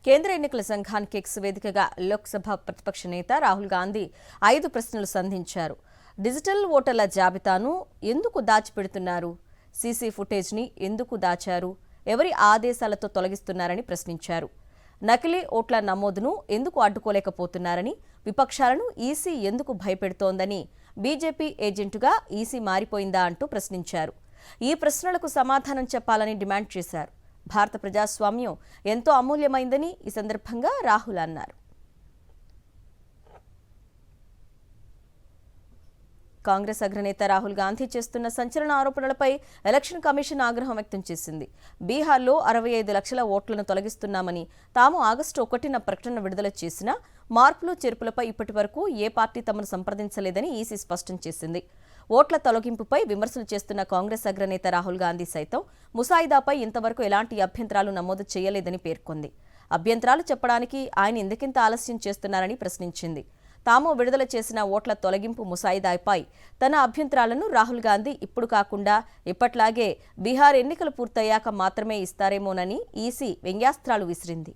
కేంద్ర ఎన్నికల సంఘానికి ఎక్స్ వేదికగా లోక్సభ ప్రతిపక్ష నేత రాహుల్ గాంధీ 5 ప్రశ్నలు సంధించారు. డిజిటల్ ఓటర్ల జాబితాను ఎందుకు దాచిపెడుతున్నారు? సీసీ ఫుటేజ్ని ఎందుకు దాచారు? ఎవరి ఆదేశాలతో తొలగిస్తున్నారని ప్రశ్నించారు. నకిలీ ఓట్ల నమోదును ఎందుకు అడ్డుకోలేకపోతున్నారని, విపక్షాలను ఈసీ ఎందుకు భయపెడుతోందని, బీజేపీ ఏజెంటుగా ఈసీ మారిపోయిందా అంటూ ప్రశ్నించారు. ఈ ప్రశ్నలకు సమాధానం చెప్పాలని డిమాండ్ చేశారు. భారత ప్రజాస్వామ్యం ఎంతో అమూల్యమైందని ఈ సందర్భంగా రాహుల్ అన్నారు. కాంగ్రెస్ అగ్రనేత రాహుల్ గాంధీ చేస్తున్న సంచలన ఆరోపణలపై ఎలక్షన్ కమిషన్ ఆగ్రహం వ్యక్తం చేసింది. బీహార్లో 65 లక్షల ఓట్లను తొలగిస్తున్నామని, తాము ఆగస్టు 1న ప్రకటన విడుదల చేసినా మార్పులు చేర్పులపై ఇప్పటి వరకు ఏ పార్టీ తమను సంప్రదించలేదని ఈసీ స్పష్టం చేసింది. ఓట్ల తొలగింపుపై విమర్శలు చేస్తున్న కాంగ్రెస్ అగ్రనేత రాహుల్ గాంధీ సైతం ముసాయిదాపై ఇంతవరకు ఎలాంటి అభ్యంతరాలు నమోదు చేయలేదని పేర్కొంది. అభ్యంతరాలు చెప్పడానికి ఆయన ఎందుకింత ఆలస్యం చేస్తున్నారని ప్రశ్నించింది. తాము విడుదల చేసిన ఓట్ల తొలగింపు ముసాయిదాపై తన అభ్యంతరాలను రాహుల్ గాంధీ ఇప్పుడు కాకుండా ఇప్పట్లాగే బీహార్ ఎన్నికలు పూర్తయ్యాక మాత్రమే ఇస్తారేమోనని ఈసీ వ్యంగ్యాస్త్రాలు విసిరింది.